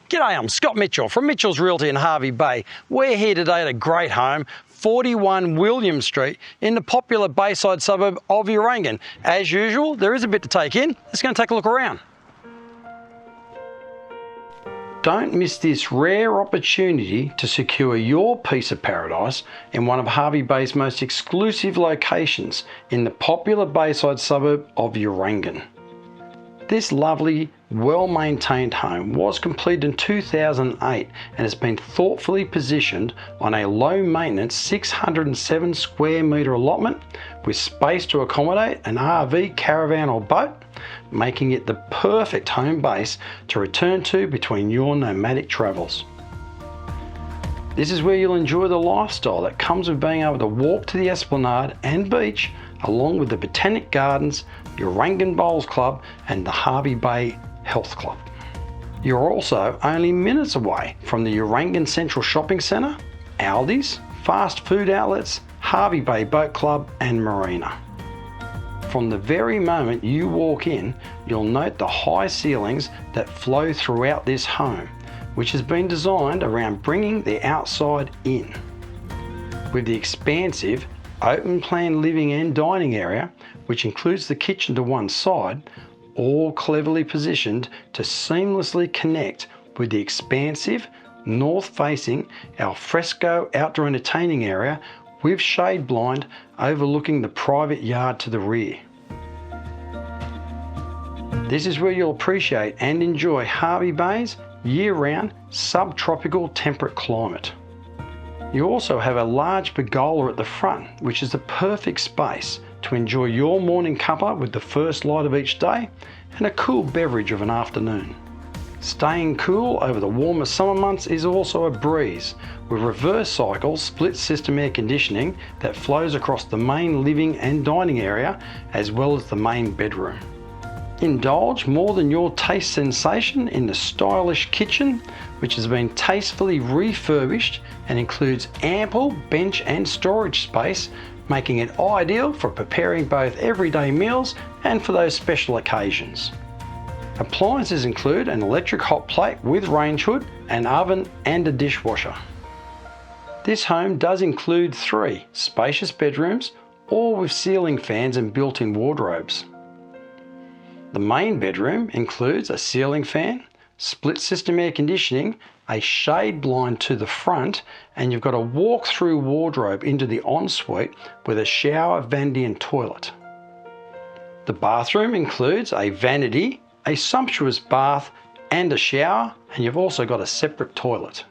G'day, I'm Scott Mitchell from Mitchell's Realty in Hervey Bay. We're here today at a great home, 41 William Street in the popular Bayside suburb of Urangan. As usual, there is a bit to take in. Let's go and take a look around. Don't miss this rare opportunity to secure your piece of paradise in one of Hervey Bay's most exclusive locations in the popular Bayside suburb of Urangan. This lovely, well-maintained home was completed in 2008 and has been thoughtfully positioned on a low-maintenance 607 square metre allotment with space to accommodate an RV, caravan or boat, making it the perfect home base to return to between your nomadic travels. This is where you'll enjoy the lifestyle that comes with being able to walk to the Esplanade and beach along with the Botanic Gardens, Urangan Bowls Club and the Hervey Bay Health Club. You're also only minutes away from the Urangan Central shopping centre, Aldi's, fast food outlets, Hervey Bay Boat Club and Marina. From the very moment you walk in, you'll note the high ceilings that flow throughout this home, which has been designed around bringing the outside in. With the expansive open plan living and dining area, which includes the kitchen to one side, all cleverly positioned to seamlessly connect with the expansive north-facing alfresco outdoor entertaining area with shade blind overlooking the private yard to the rear. This is where you'll appreciate and enjoy Hervey Bay's year-round subtropical temperate climate. You also have a large pergola at the front, which is the perfect space to enjoy your morning cuppa with the first light of each day and a cool beverage of an afternoon. Staying cool over the warmer summer months is also a breeze, with reverse cycle split system air conditioning that flows across the main living and dining area as well as the main bedroom. Indulge more than your taste sensation in the stylish kitchen, which has been tastefully refurbished and includes ample bench and storage space, making it ideal for preparing both everyday meals and for those special occasions. Appliances include an electric hot plate with range hood, an oven and a dishwasher. This home does include 3 spacious bedrooms, all with ceiling fans and built-in wardrobes. The main bedroom includes a ceiling fan, split system air conditioning, a shade blind to the front, and you've got a walk-through wardrobe into the ensuite with a shower, vanity and toilet. The bathroom includes a vanity, a sumptuous bath and a shower, and you've also got a separate toilet.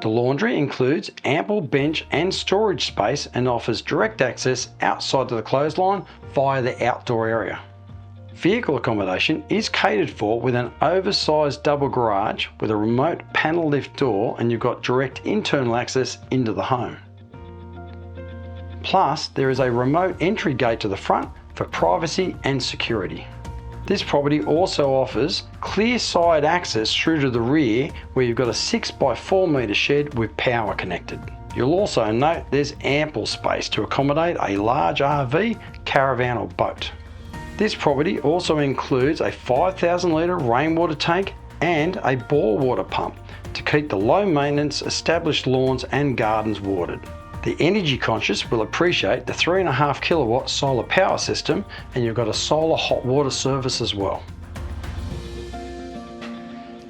The laundry includes ample bench and storage space and offers direct access outside to the clothesline via the outdoor area. Vehicle accommodation is catered for with an oversized double garage with a remote panel lift door, and you've got direct internal access into the home. Plus, there is a remote entry gate to the front for privacy and security. This property also offers clear side access through to the rear where you've got a 6x4 metre shed with power connected. You'll also note there's ample space to accommodate a large RV, caravan or boat. This property also includes a 5,000 litre rainwater tank and a bore water pump to keep the low maintenance established lawns and gardens watered. The energy conscious will appreciate the 3.5 kilowatt solar power system, and you've got a solar hot water service as well.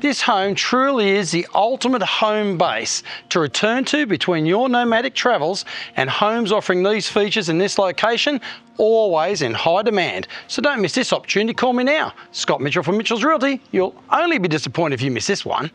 This home truly is the ultimate home base to return to between your nomadic travels, and homes offering these features in this location always in high demand. So don't miss this opportunity. Call me now. Scott Mitchell from Mitchell's Realty. You'll only be disappointed if you miss this one.